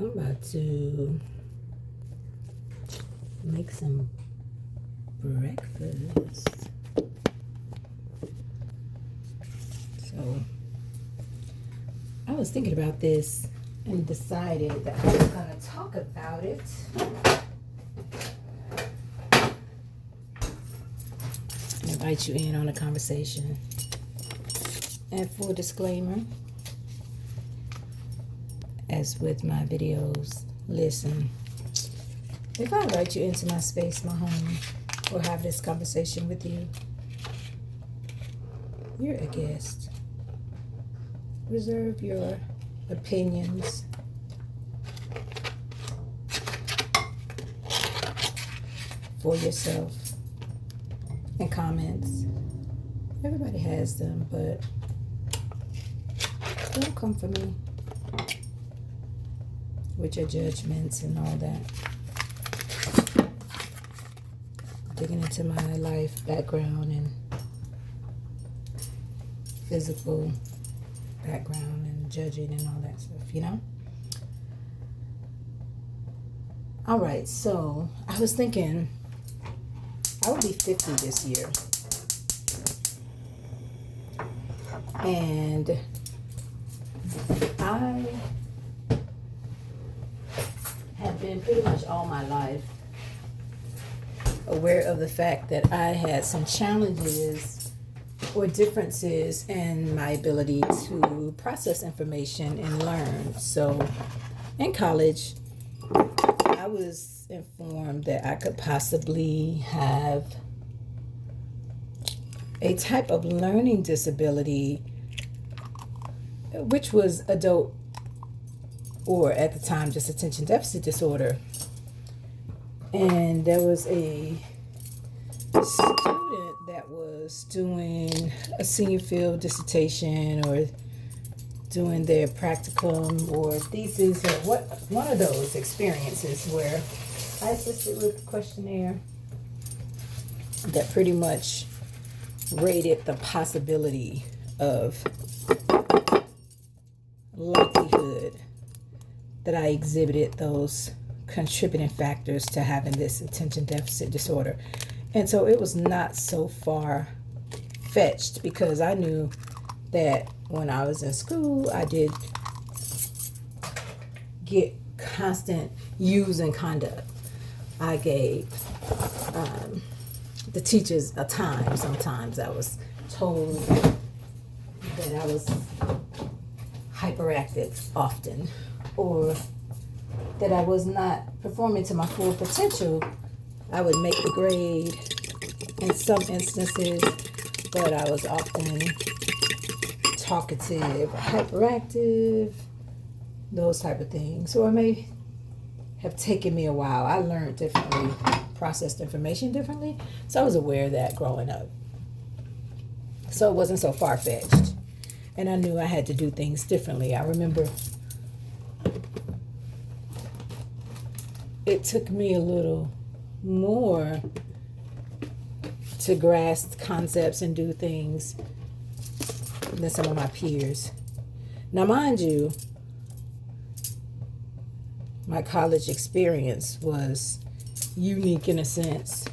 I'm about to make some breakfast. So I was thinking about this and decided that I was going to talk about it. And invite you in on a conversation. And full disclaimer, as with my videos, listen, if I invite you into my space, my home, or have this conversation with you, you're a guest. Reserve your opinions for yourself and comments. Everybody has them, but don't come for me with your judgments and all that. Digging into my life background and physical background and judging and all that stuff, you know? All right, so I was thinking I will be 50 this year. And I have been pretty much all my life aware of the fact that I had some challenges or differences in my ability to process information and learn. So in college, I was informed that I could possibly have a type of learning disability, which was adult, or at the time just attention deficit disorder. And there was a student that was doing a senior field dissertation or doing their practicum or thesis or one of those experiences where I assisted with a questionnaire that pretty much rated the possibility of likelihood that I exhibited those contributing factors to having this attention deficit disorder. And so it was not so far fetched because I knew that when I was in school, I did get constant use and conduct. I gave the teachers a time. Sometimes I was told that I was hyperactive often, or that I was not performing to my full potential. I would make the grade in some instances, but I was often talkative, hyperactive, those type of things. Or it may have taken me a while. I learned differently, processed information differently, so I was aware of that growing up. So it wasn't so far-fetched. And I knew I had to do things differently. I remember it took me a little more to grasp concepts and do things than some of my peers. Now, mind you, my college experience was unique in a sense.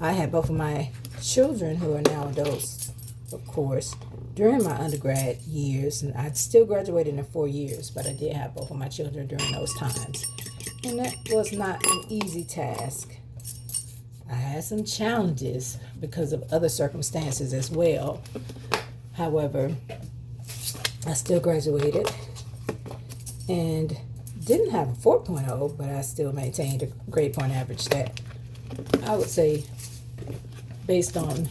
I had both of my children, who are now adults, of course, during my undergrad years, and I still graduated in 4 years, but I did have both of my children during those times. And that was not an easy task. I had some challenges because of other circumstances as well. However, I still graduated and didn't have a 4.0, but I still maintained a grade point average that I would say, based on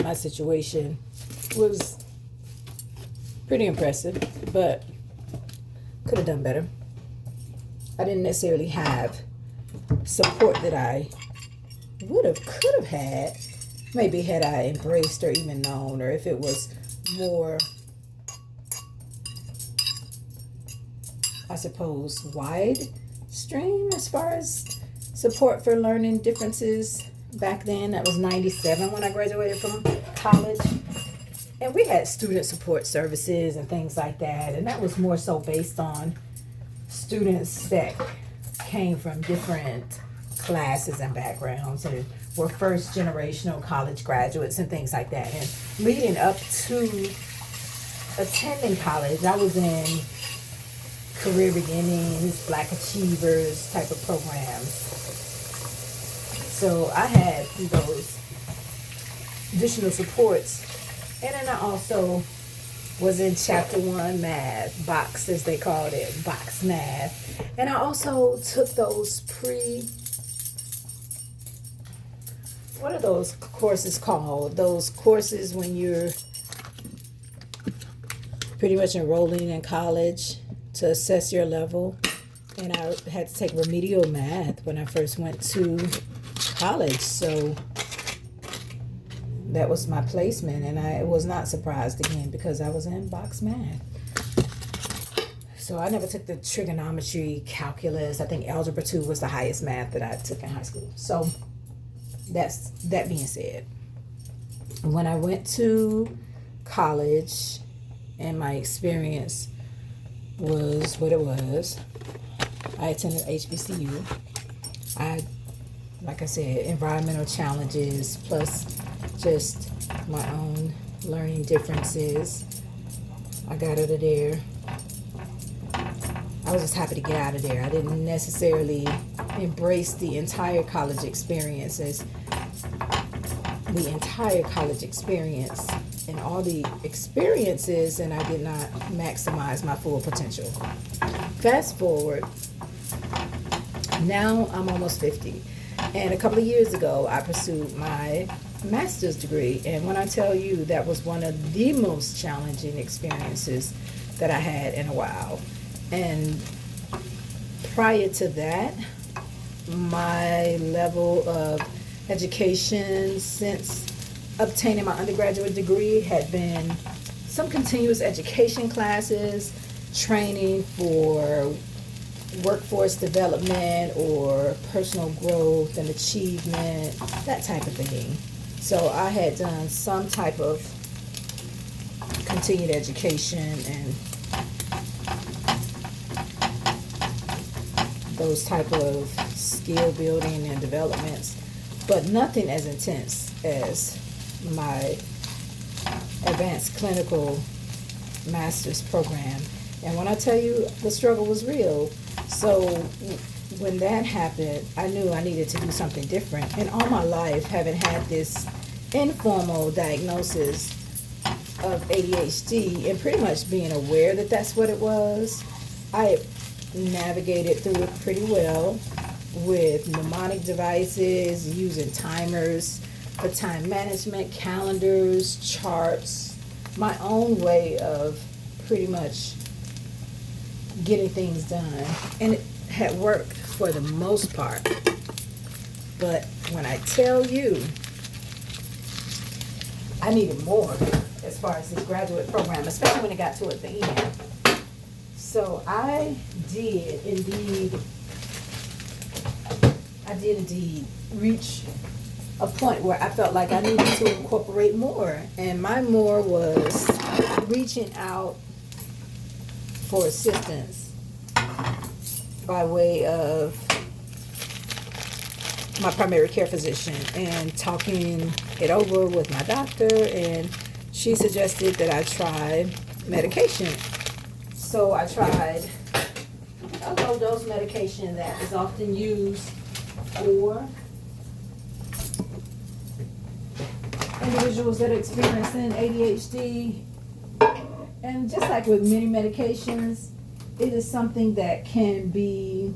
my situation, was pretty impressive, but could have done better. I didn't necessarily have support that I could have had, maybe had I embraced or even known, or if it was more, I suppose, wide stream as far as support for learning differences. Back then, that was 97 when I graduated from college. And we had student support services and things like that. And that was more so based on students that came from different classes and backgrounds and were first generational college graduates and things like that. And leading up to attending college, I was in career beginnings, Black Achievers type of programs. So I had those additional supports. And then I also was in Chapter 1 Math, Box as they called it, Box Math. And I also took those what are those courses called? Those courses when you're pretty much enrolling in college to assess your level. And I had to take remedial math when I first went to college. So that was my placement, and I was not surprised again because I was in box math. So I never took the trigonometry, calculus. I think algebra 2 was the highest math that I took in high school. So that being said, when I went to college and my experience was what it was, I attended HBCU. Like I said, environmental challenges plus just my own learning differences. I got out of there. I was just happy to get out of there. I didn't necessarily embrace the entire college experience and all the experiences, and I did not maximize my full potential. Fast forward, now I'm almost 50. And a couple of years ago, I pursued my master's degree. And when I tell you that was one of the most challenging experiences that I had in a while. And prior to that, my level of education since obtaining my undergraduate degree had been some continuous education classes, training for workforce development or personal growth and achievement, that type of thing. So I had done some type of continued education and those type of skill building and developments, but nothing as intense as my advanced clinical master's program. And when I tell you the struggle was real, so when that happened, I knew I needed to do something different. And all my life, having had this informal diagnosis of ADHD and pretty much being aware that that's what it was, I navigated through it pretty well with mnemonic devices, using timers for time management, calendars, charts, my own way of pretty much getting things done. And it had worked for the most part. But when I tell you I needed more as far as this graduate program, especially when it got towards the end. So I did indeed reach a point where I felt like I needed to incorporate more. And my more was reaching out for assistance by way of my primary care physician and talking it over with my doctor, and she suggested that I try medication. So I tried a low dose medication that is often used for individuals that are experiencing ADHD. And just like with many medications, it is something that can be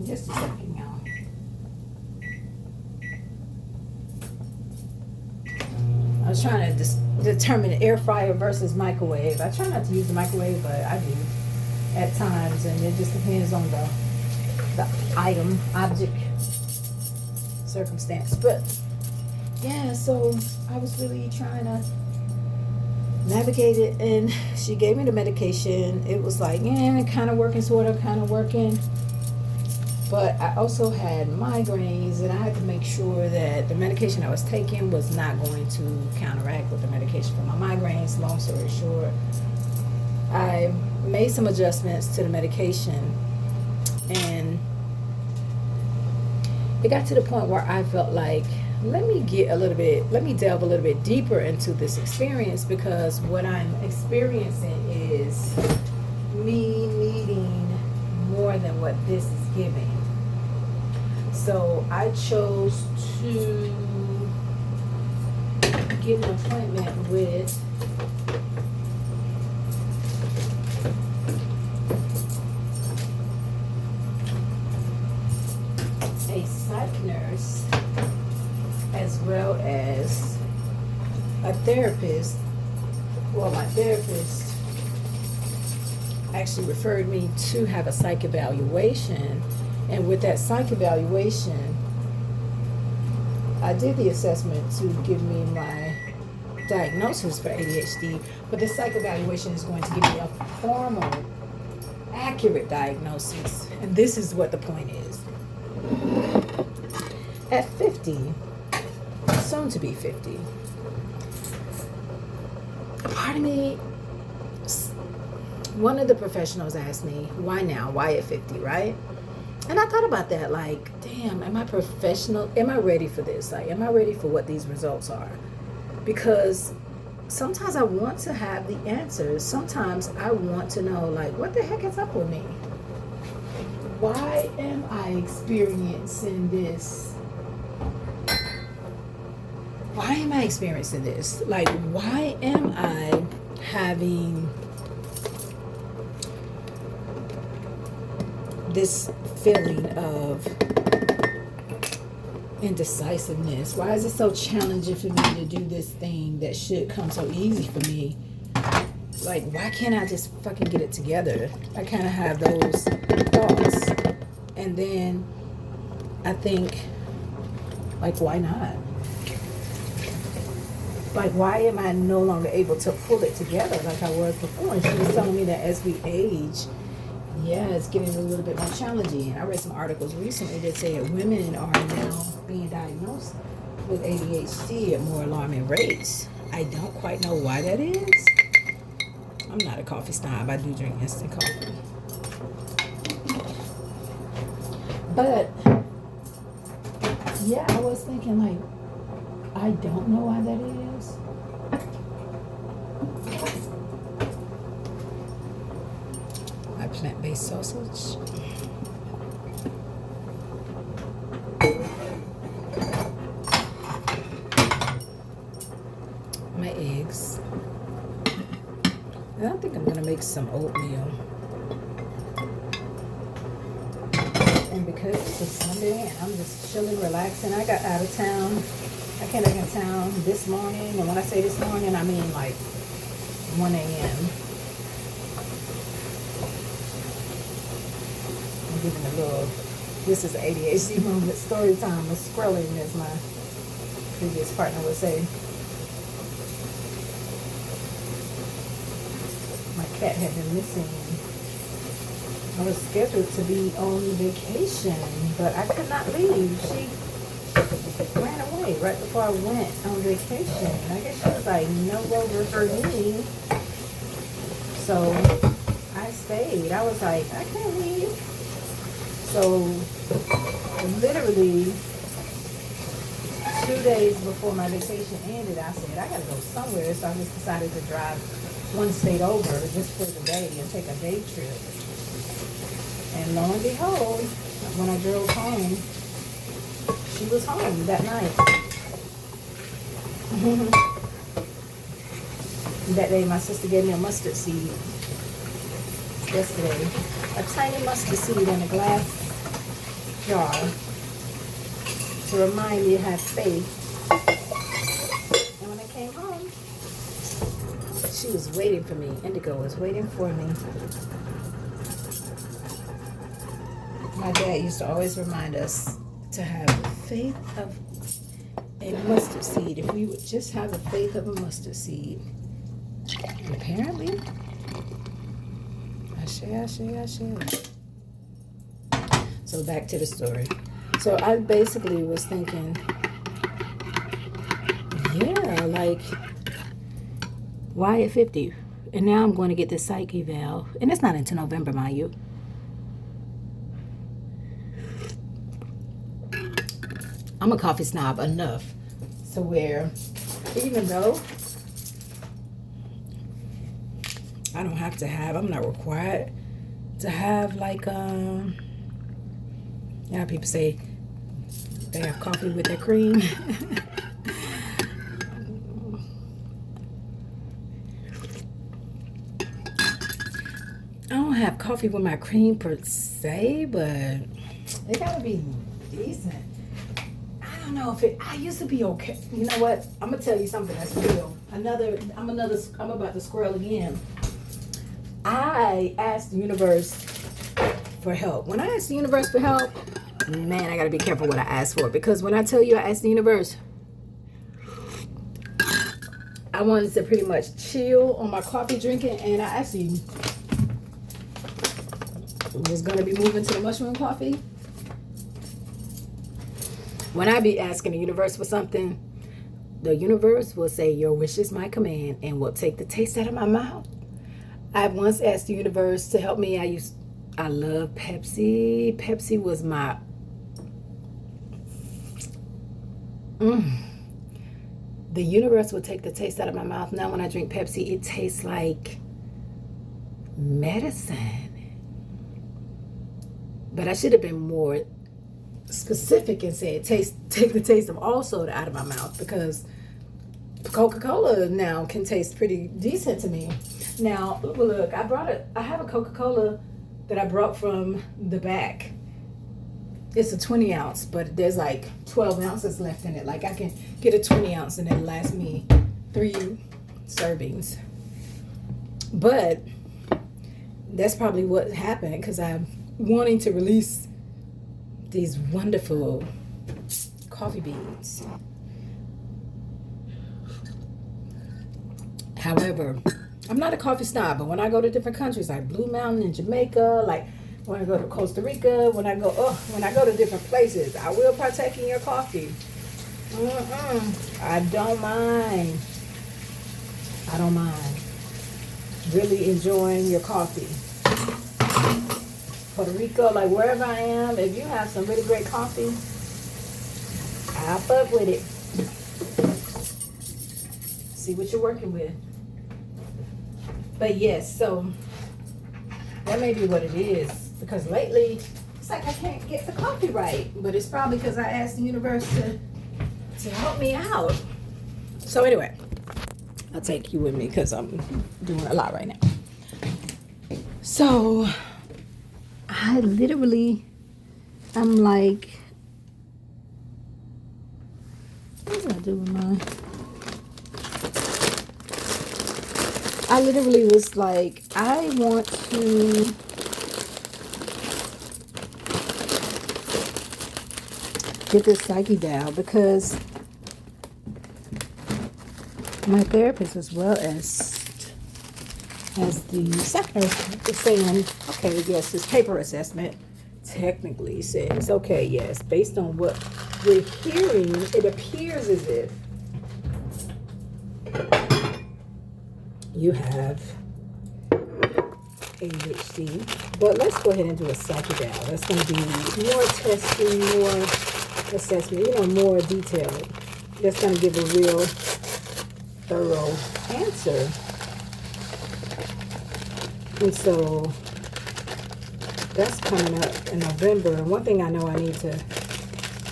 just a second, y'all. I was trying to determine air fryer versus microwave. I try not to use the microwave, but I do at times, and it just depends on the item, object, circumstance. But yeah, so I was really trying to navigated, and she gave me the medication. It was like, yeah, kind of working, sort of, kind of working. But I also had migraines, and I had to make sure that the medication I was taking was not going to counteract with the medication for my migraines. Long story short, I made some adjustments to the medication, and it got to the point where I felt like, let me delve a little bit deeper into this experience, because what I'm experiencing is me needing more than what this is giving. So I chose to get an appointment with a psych nurse, as well as a therapist. Well, my therapist actually referred me to have a psych evaluation. And with that psych evaluation, I did the assessment to give me my diagnosis for ADHD, but the psych evaluation is going to give me a formal, accurate diagnosis. And this is what the point is. At 50, soon to be 50, part of me, one of the professionals asked me, why now? Why at 50, right? And I thought about that, like, damn, am I professional? Am I ready for this? Like, am I ready for what these results are? Because sometimes I want to have the answers. Sometimes I want to know, like, what the heck is up with me? Why am I experiencing this? Why am I experiencing this? Like, why am I having this feeling of indecisiveness? Why is it so challenging for me to do this thing that should come so easy for me? Like, why can't I just fucking get it together? I kind of have those thoughts. And then I think, like, why not? Like, why am I no longer able to pull it together like I was before? And she was telling me that as we age, yeah, it's getting a little bit more challenging. I read some articles recently that say that women are now being diagnosed with ADHD at more alarming rates. I don't quite know why that is. I'm not a coffee snob. I do drink instant coffee. But, yeah, I was thinking, like, I don't know why that is. My plant-based sausage. My eggs. And I think I'm going to make some oatmeal. And because it's a Sunday and I'm just chilling, relaxing, I got out of town. I came back in town this morning, and when I say this morning, I mean like 1 a.m. I'm giving a little, this is ADHD moment, story time of scrolling, as my previous partner would say. My cat had been missing. I was scheduled to be on vacation, but I could not leave. She ran away right before I went on vacation. I guess she was like no longer for me. So I stayed. I was like, I can't leave. So literally 2 days before my vacation ended, I said, I gotta go somewhere. So I just decided to drive one state over just for the day and take a day trip. And lo and behold, when I drove home, she was home that night. That day, my sister gave me a mustard seed. Yesterday, a tiny mustard seed in a glass jar to remind me to have faith. And when I came home, she was waiting for me. Indigo was waiting for me. My dad used to always remind us to have the faith of a mustard seed. If we would just have the faith of a mustard seed, And apparently, I share. So back to the story. So I basically was thinking, yeah, like, why at 50? And now I'm going to get this psych eval. And it's not until November, mind you. I'm a coffee snob enough to where, even though I don't have to have, I'm not required to have, like, yeah, people say they have coffee with their cream. I don't have coffee with my cream per se, but it gotta be decent. I don't know if it, I used to be okay. You know what? I'm gonna tell you something that's real. I'm about to squirrel again. I asked the universe for help. When I asked the universe for help, man, I gotta be careful what I ask for, because when I tell you I asked the universe, I wanted to pretty much chill on my coffee drinking, and I actually was gonna be moving to the mushroom coffee. When I be asking the universe for something, the universe will say, your wish is my command, and will take the taste out of my mouth. I once asked the universe to help me. I love Pepsi. Pepsi was my the universe will take the taste out of my mouth. Now when I drink Pepsi, it tastes like medicine. But I should have been more specific and said take the taste of all soda out of my mouth, because Coca-Cola now can taste pretty decent to me. Now, look, I have a Coca-Cola that I brought from the back. It's a 20 ounce, but there's like 12 ounces left in it. Like, I can get a 20 ounce and it'll last me 3 servings. But that's probably what happened, because I'm wanting to release these wonderful coffee beans. However, I'm not a coffee snob, but when I go to different countries like Blue Mountain in Jamaica, like when I go to Costa Rica, when I go to different places, I will partake in your coffee. I don't mind. Really enjoying your coffee. Puerto Rico, like wherever I am, if you have some really great coffee, I'll fuck with it. See what you're working with. But yes, so that may be what it is, because lately it's like I can't get the coffee right, but it's probably because I asked the universe to help me out. So anyway, I'll take you with me because I'm doing a lot right now. So I'm like, what did I do with mine? I literally was like, I want to get this psyche down, because my therapist, as well as the second nurse, is saying, okay, yes, this paper assessment technically says, okay, yes, based on what we're hearing, it appears as if you have ADHD, but let's go ahead and do a psyche eval. That's going to be more testing, more assessment, more detailed. That's going to give a real thorough answer. And so that's coming up in November. And one thing I know I need to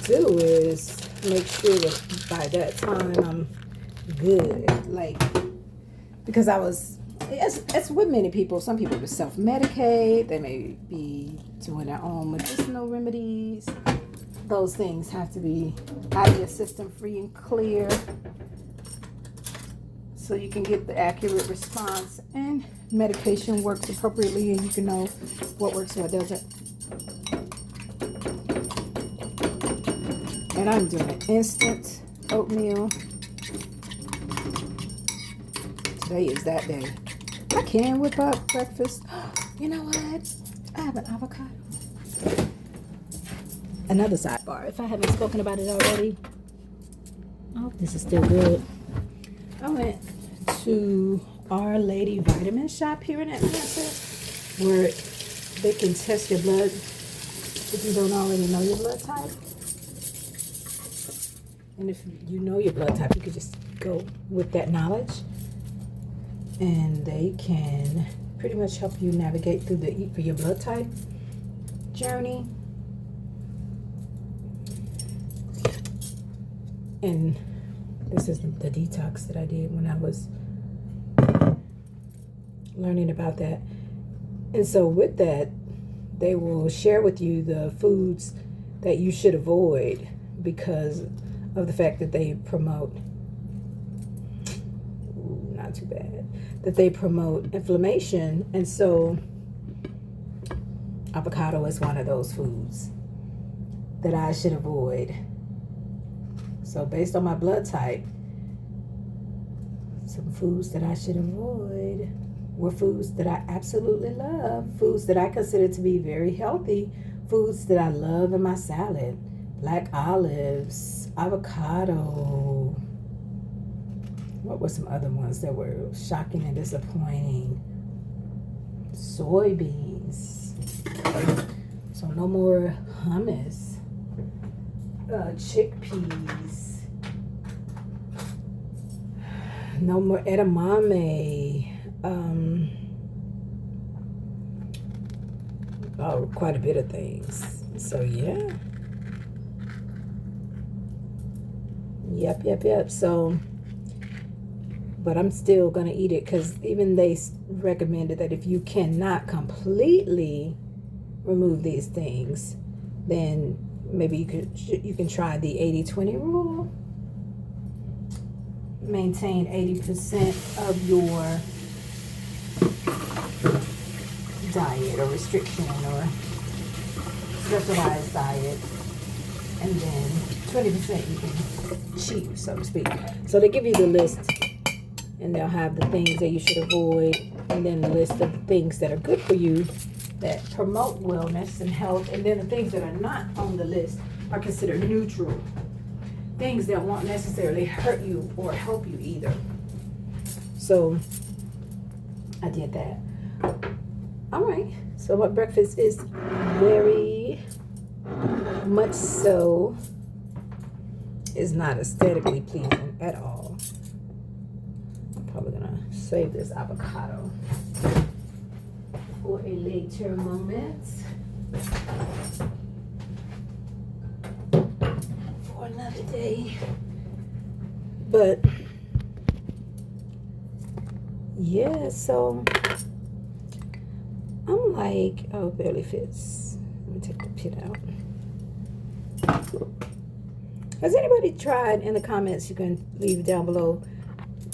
do is make sure that by that time I'm good. Like, because it's with many people. Some people will self-medicate. They may be doing their own medicinal remedies. Those things have to be out of your system, free and clear, so you can get the accurate response, and medication works appropriately, and you can know what works and what doesn't. And I'm doing an instant oatmeal Today is that day. I can whip up breakfast. You know what? I have an avocado. Another sidebar. If I haven't spoken about it already. Oh, this is still good. I went to Our Lady Vitamin Shop here in Atlanta, where they can test your blood if you don't already know your blood type. And if you know your blood type, you could just go with that knowledge. And they can pretty much help you navigate through the Eat for Your Blood Type journey. And this is the detox that I did when I was learning about that. And so with that, they will share with you the foods that you should avoid because of the fact that they promote, not too bad, that they promote inflammation. And so avocado is one of those foods that I should avoid. So based on my blood type, some foods that I should avoid were foods that I absolutely love, foods that I consider to be very healthy, foods that I love in my salad: black olives, avocado. What were some other ones that were shocking and disappointing? Soybeans. So no more hummus. Chickpeas. No more edamame. Oh, quite a bit of things. So yeah. Yep. So, but I'm still gonna eat it because even they recommended that if you cannot completely remove these things, then maybe you can try the 80-20 rule. Maintain 80% of your diet or restriction or specialized diet, and then 20% you can cheat, so to speak. So they give you the list, and they'll have the things that you should avoid, and then the list of things that are good for you that promote wellness and health, and then the things that are not on the list are considered neutral, things that won't necessarily hurt you or help you either. So I did that. All right, so my breakfast is very much so is not aesthetically pleasing at all. I'm probably gonna save this avocado for a later moment, for another day. But yeah, so I'm like, oh, it barely fits. Let me take the pit out. Has anybody tried, in the comments you can leave down below,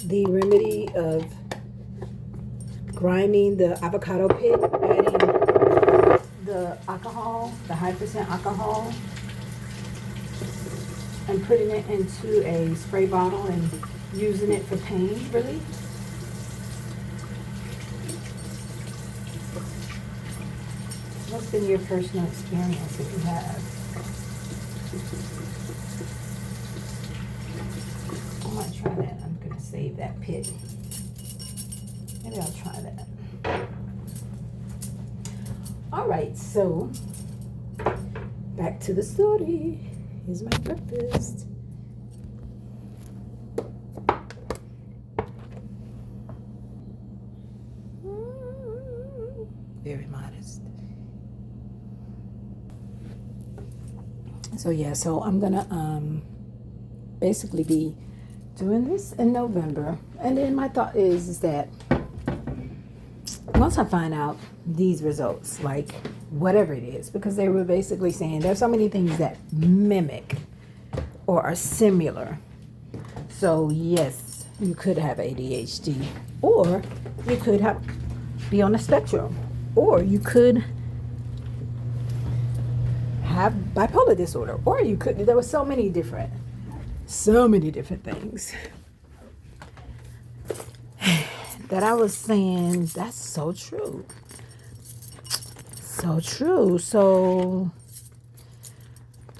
the remedy of grinding the avocado pit, adding the alcohol, the high percent alcohol, and putting it into a spray bottle and using it for pain relief? What's been your personal experience if you have? I might try that. I'm going to save that pit. Maybe I'll try that. All right, so back to the story. Here's my breakfast. Very modest. So yeah, so I'm gonna basically be doing this in November, and then my thought is that once I find out these results, like whatever it is, because they were basically saying there's so many things that mimic or are similar. So yes, you could have ADHD, or you could be on the spectrum, or you could have bipolar disorder, or you could, there were so many different things. that I was saying, that's so true. So true. So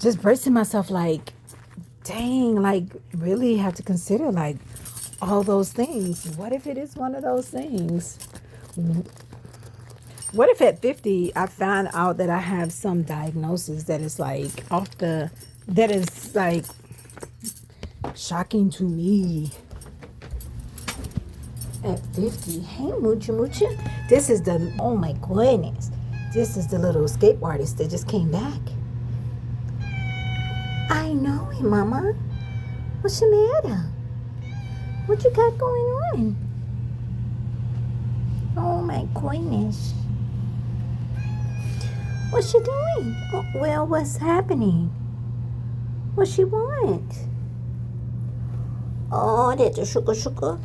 just bracing myself like, dang, like really have to consider like all those things. What if it is one of those things? What if at 50 I find out that I have some diagnosis that is like that is like shocking to me? At 50, hey Moocha Moocha. This is the, oh my goodness. This is the little escape artist that just came back. I know it, Mama. What's the matter? What you got going on? Oh my goodness. What's she doing? Oh, well, what's happening? What she want? Oh, that's a sugar.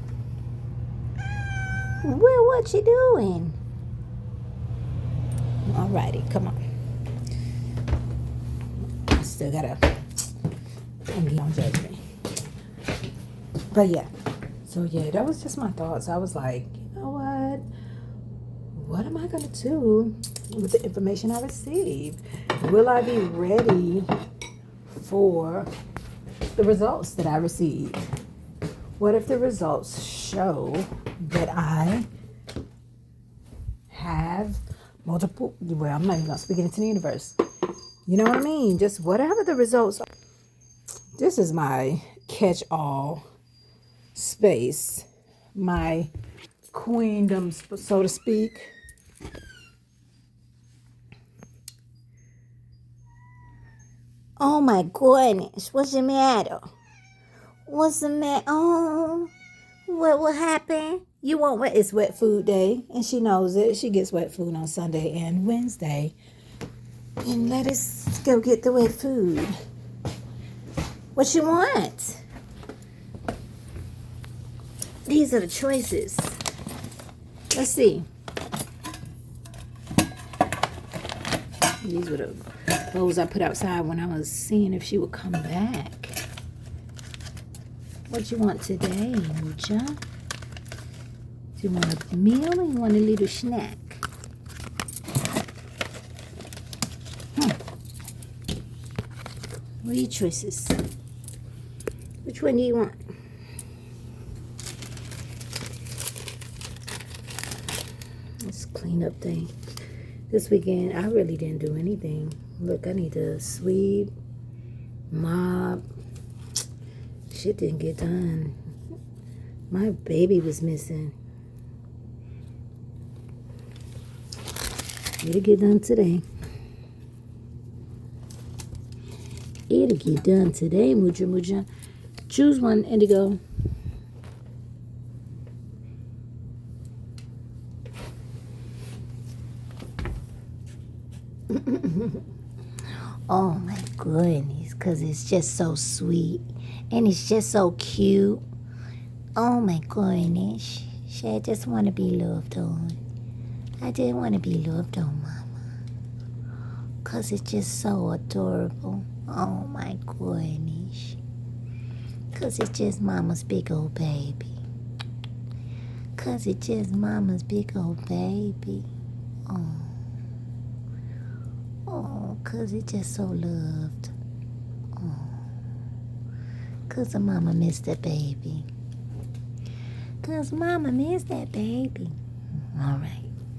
Well, what she doing? Alrighty, come on. I still gotta, don't judge me. But yeah, so yeah, that was just my thoughts. I was like, you know what? What am I gonna do with the information I received? Will I be ready for the results that I received? What if the results show that I have multiple, well, I'm not even gonna speak it into the universe. You know what I mean? Just whatever the results are. This is my catch-all space, my queendom, so to speak. Oh my goodness, what's the matter? What's the matter? Oh, what happened? You want wet? It's wet food day, and she knows it. She gets wet food on Sunday and Wednesday. And let us go get the wet food. What you want? These are the choices. Let's see. These were the clothes I put outside when I was seeing if she would come back. What you want today, Moocha? Do you want a meal or you want a little snack? What are your choices? Which one do you want? Let's clean up things. This weekend, I really didn't do anything. Look, I need to sweep, mop. Shit didn't get done. My baby was missing. It'll get done today. It'll get done today, Moocha Moocha. Choose one, Indigo. Oh my goodness, because it's just so sweet. And it's just so cute. Oh my goodness. I just want to be loved on. I just want to be loved on, Mama. Because it's just so adorable. Oh my goodness. Because it's just Mama's big old baby. Because it's just Mama's big old baby. Oh. Oh, because it's just so loved. Oh. Because the Mama missed that baby. Because Mama missed that baby. All right.